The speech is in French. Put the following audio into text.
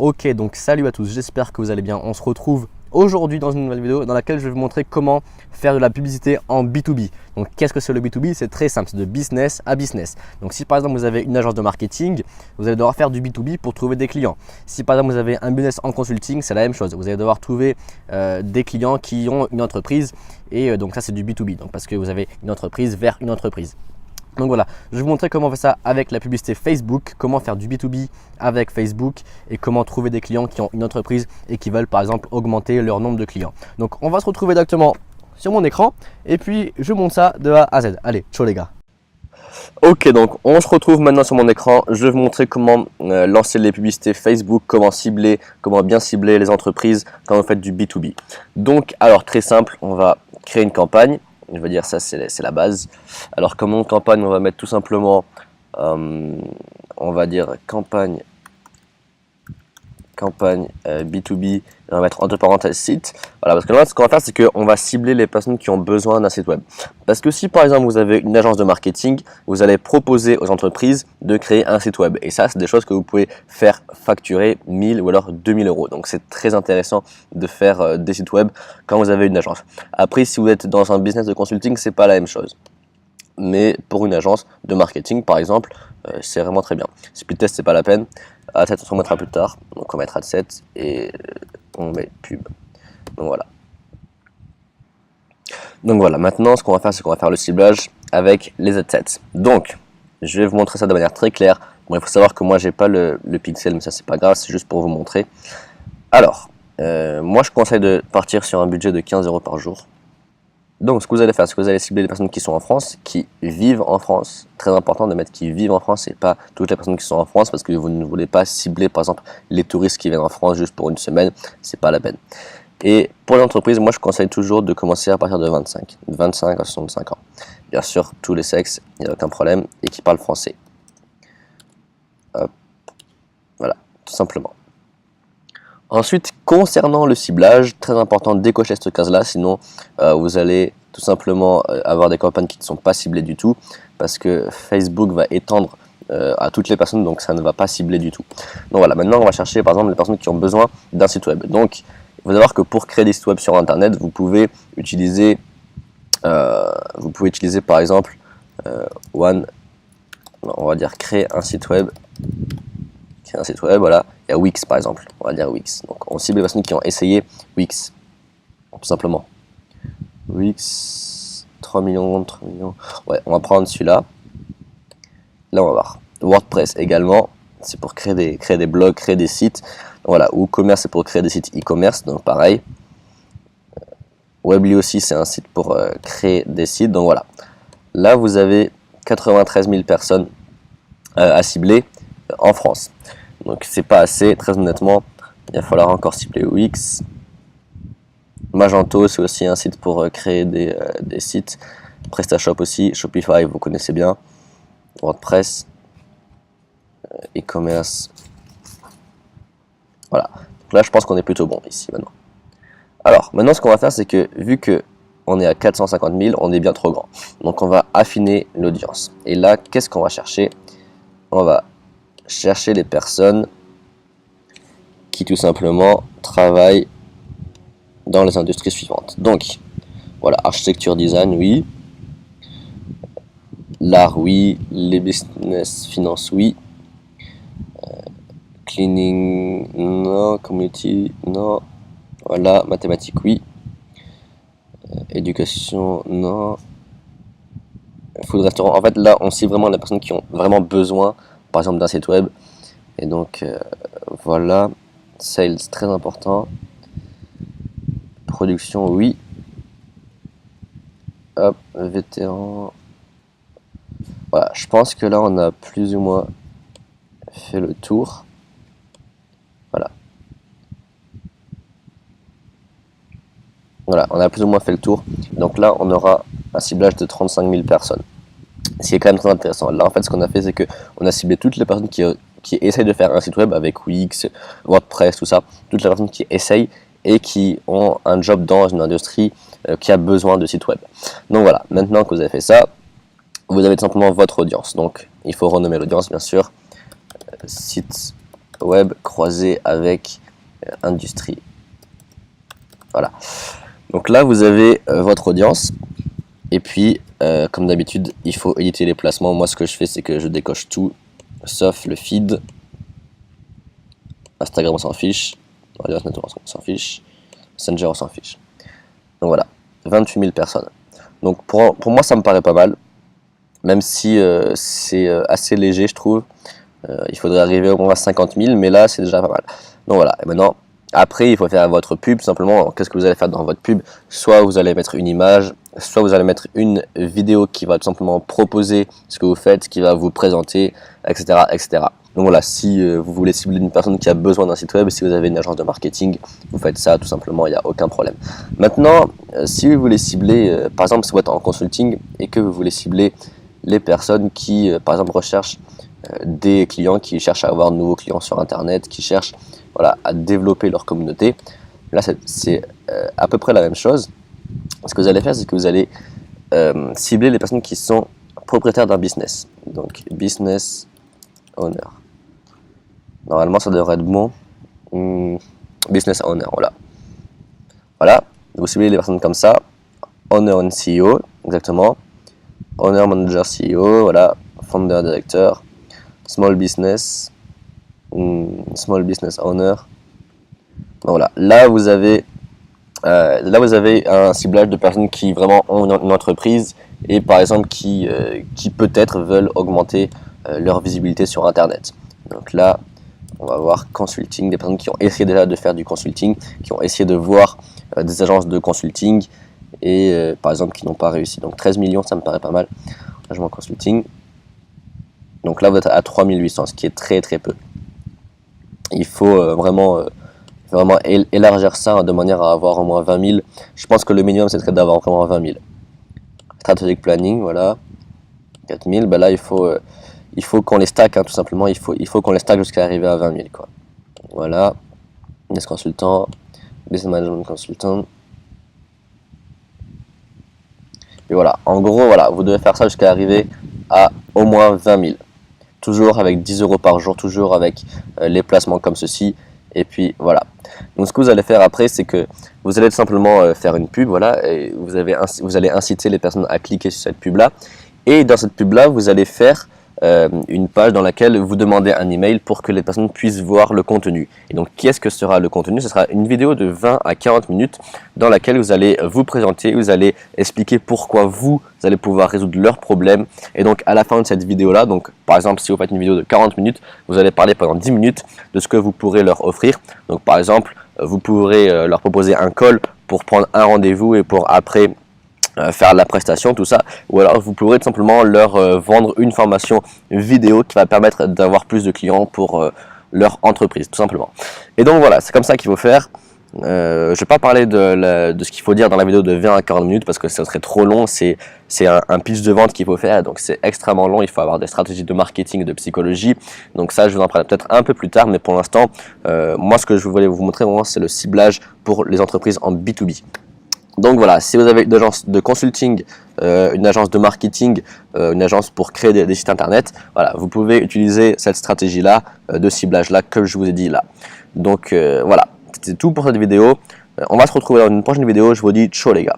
Ok, donc salut à tous, j'espère que vous allez bien. On se retrouve aujourd'hui dans une nouvelle vidéo dans laquelle je vais vous montrer comment faire de la publicité en B2B. Donc qu'est-ce que c'est le B2B? C'est très simple, c'est de business à business. Donc si par exemple vous avez une agence de marketing, vous allez devoir faire du B2B pour trouver des clients. Si par exemple vous avez un business en consulting, c'est la même chose. Vous allez devoir trouver des clients qui ont une entreprise et donc ça c'est du B2B, donc parce que vous avez une entreprise vers une entreprise. Donc voilà, je vais vous montrer comment on fait ça avec la publicité Facebook, comment faire du B2B avec Facebook et comment trouver des clients qui ont une entreprise et qui veulent par exemple augmenter leur nombre de clients. Donc on va se retrouver directement sur mon écran et puis je monte ça de A à Z. Allez, ciao les gars. Ok, donc on se retrouve maintenant sur mon écran. Je vais vous montrer comment lancer les publicités Facebook, comment bien cibler les entreprises quand vous faites du B2B. Donc alors très simple, on va créer une campagne. Je veux dire, ça c'est la base. Alors comme nom de campagne, on va mettre tout simplement, on va dire campagne B2B, et on va mettre entre parenthèses site. Voilà, parce que là, ce qu'on va faire, c'est qu'on va cibler les personnes qui ont besoin d'un site web. Parce que si par exemple vous avez une agence de marketing, vous allez proposer aux entreprises de créer un site web. Et ça, c'est des choses que vous pouvez faire facturer 1000 ou alors 2000 euros. Donc c'est très intéressant de faire des sites web quand vous avez une agence. Après, si vous êtes dans un business de consulting, c'est pas la même chose. Mais pour une agence de marketing, par exemple, c'est vraiment très bien. Speed test, c'est pas la peine. Ad7, on se remettra plus tard. Donc on va mettre Ad7 et on met pub. Donc voilà. Donc voilà, maintenant ce qu'on va faire, c'est qu'on va faire le ciblage avec les Ad7. Donc, je vais vous montrer ça de manière très claire. Bon, il faut savoir que moi, j'ai pas le pixel, mais ça, c'est pas grave, c'est juste pour vous montrer. Alors, moi, je conseille de partir sur un budget de 15 € par jour. Donc, ce que vous allez faire, c'est que vous allez cibler les personnes qui sont en France, qui vivent en France. Très important de mettre qui vivent en France et pas toutes les personnes qui sont en France parce que vous ne voulez pas cibler, par exemple, les touristes qui viennent en France juste pour une semaine. C'est pas la peine. Et pour l'entreprise, moi, je conseille toujours de commencer à partir de 25 à 65 ans. Bien sûr, tous les sexes, il n'y a aucun problème, et qui parlent français. Hop. Voilà, tout simplement. Ensuite, concernant le ciblage, très important de décocher cette case-là, sinon vous allez tout simplement avoir des campagnes qui ne sont pas ciblées du tout, parce que Facebook va étendre à toutes les personnes, donc ça ne va pas cibler du tout. Donc voilà, maintenant on va chercher par exemple les personnes qui ont besoin d'un site web. Donc il faut savoir que pour créer des sites web sur Internet, vous pouvez utiliser par exemple on va dire créer un site web. Voilà, il y a Wix par exemple, on va dire Wix. Donc on cible les personnes qui ont essayé Wix, tout simplement. Wix, 3 millions, ouais, on va prendre celui-là. Là on va voir. WordPress également, c'est pour créer des blogs, créer des sites. Donc, voilà, WooCommerce c'est pour créer des sites e-commerce, donc pareil. Weebly aussi c'est un site pour créer des sites, donc voilà. Là vous avez 93 000 personnes à cibler en France. Donc c'est pas assez, très honnêtement, il va falloir encore cibler Wix. Magento, c'est aussi un site pour créer des sites. PrestaShop aussi, Shopify, vous connaissez bien. WordPress, e-commerce. Voilà, donc là je pense qu'on est plutôt bon ici maintenant. Alors, maintenant ce qu'on va faire, c'est que vu que on est à 450 000, on est bien trop grand. Donc on va affiner l'audience. Et là, qu'est-ce qu'on va chercher? On va chercher les personnes qui tout simplement travaillent dans les industries suivantes. Donc, voilà, architecture, design, oui. L'art, oui. Les business, finance, oui. Cleaning, non. Community, non. Voilà, mathématiques, oui. Éducation, non. Food, restaurant. En fait, là, on cible vraiment les personnes qui ont vraiment besoin, par exemple, d'un site web. Et donc, voilà. Sales, très important. Production, oui. Hop, vétéran. Voilà, je pense que là, on a plus ou moins fait le tour. Voilà. Voilà, on a plus ou moins fait le tour. Donc là, on aura un ciblage de 35 000 personnes. Ce qui est quand même très intéressant. Là, en fait, ce qu'on a fait, c'est qu'on a ciblé toutes les personnes qui essayent de faire un site web avec Wix, WordPress, tout ça. Toutes les personnes qui essayent et qui ont un job dans une industrie qui a besoin de site web. Donc voilà, maintenant que vous avez fait ça, vous avez tout simplement votre audience. Donc, il faut renommer l'audience, bien sûr. Site web croisé avec industrie. Voilà. Donc là, vous avez votre audience. Et puis, comme d'habitude, il faut éditer les placements. Moi, ce que je fais, c'est que je décoche tout, sauf le feed. Instagram, on s'en fiche. Audience Network, on s'en fiche. Messenger, on s'en fiche. Donc voilà, 28 000 personnes. Donc pour moi, ça me paraît pas mal. Même si c'est assez léger, je trouve. Il faudrait arriver au moins à 50 000, mais là, c'est déjà pas mal. Donc voilà, et maintenant, après, il faut faire votre pub. Tout simplement, qu'est-ce que vous allez faire dans votre pub? Soit vous allez mettre une image, soit vous allez mettre une vidéo qui va tout simplement proposer ce que vous faites, qui va vous présenter, etc. etc. Donc voilà, si vous voulez cibler une personne qui a besoin d'un site web, si vous avez une agence de marketing, vous faites ça tout simplement, il n'y a aucun problème. Maintenant, si vous voulez cibler, par exemple, si vous êtes en consulting et que vous voulez cibler les personnes qui, par exemple, recherchent des clients, qui cherchent à avoir de nouveaux clients sur Internet, qui cherchent voilà, à développer leur communauté, là c'est à peu près la même chose. Ce que vous allez faire, c'est que vous allez cibler les personnes qui sont propriétaires d'un business. Donc, business owner. Normalement, ça devrait être bon. Business owner, voilà. Voilà, vous ciblez les personnes comme ça. Owner and CEO, exactement. Owner, manager, CEO, voilà. Founder, directeur. Small business. Small business owner. Donc voilà, là vous avez un ciblage de personnes qui vraiment ont une entreprise et par exemple qui peut-être veulent augmenter leur visibilité sur Internet. Donc là, on va voir consulting, des personnes qui ont essayé déjà de faire du consulting, qui ont essayé de voir des agences de consulting et par exemple qui n'ont pas réussi. Donc 13 millions, ça me paraît pas mal. Agent consulting. Donc là, vous êtes à 3800, ce qui est très très peu. Il faut vraiment élargir ça de manière à avoir au moins 20 000. Je pense que le minimum, c'est d'avoir vraiment 20 000. Strategic planning, voilà. 4 000, ben là, il faut qu'on les stack, hein, tout simplement. Il faut qu'on les stack jusqu'à arriver à 20 000, quoi. Voilà. Business consultant, business management consultant. Et voilà. En gros, voilà, vous devez faire ça jusqu'à arriver à au moins 20 000. Toujours avec 10 € par jour, toujours avec les placements comme ceci. Et puis voilà. Donc ce que vous allez faire après, c'est que vous allez tout simplement faire une pub, voilà, et vous allez inciter les personnes à cliquer sur cette pub là. Et dans cette pub là, vous allez faire une page dans laquelle vous demandez un email pour que les personnes puissent voir le contenu. Et donc qu'est-ce que sera le contenu? Ce sera une vidéo de 20 à 40 minutes dans laquelle vous allez vous présenter, vous allez expliquer pourquoi vous allez pouvoir résoudre leurs problèmes. Et donc à la fin de cette vidéo là, donc par exemple si vous faites une vidéo de 40 minutes, vous allez parler pendant 10 minutes de ce que vous pourrez leur offrir. Donc par exemple, vous pourrez leur proposer un call pour prendre un rendez-vous et pour après faire la prestation, tout ça, ou alors vous pourrez tout simplement leur vendre une formation vidéo qui va permettre d'avoir plus de clients pour leur entreprise, tout simplement. Et donc voilà, c'est comme ça qu'il faut faire. Je ne vais pas parler de ce qu'il faut dire dans la vidéo de 20 à 40 minutes parce que ça serait trop long, c'est un pitch de vente qu'il faut faire, donc c'est extrêmement long, il faut avoir des stratégies de marketing et de psychologie, donc ça je vous en parlerai peut-être un peu plus tard, mais pour l'instant, moi ce que je voulais vous montrer vraiment c'est le ciblage pour les entreprises en B2B. Donc voilà, si vous avez une agence de consulting, une agence de marketing, une agence pour créer des sites internet, voilà, vous pouvez utiliser cette stratégie-là, de ciblage-là que je vous ai dit là. Donc voilà, c'était tout pour cette vidéo. On va se retrouver dans une prochaine vidéo, je vous dis ciao les gars.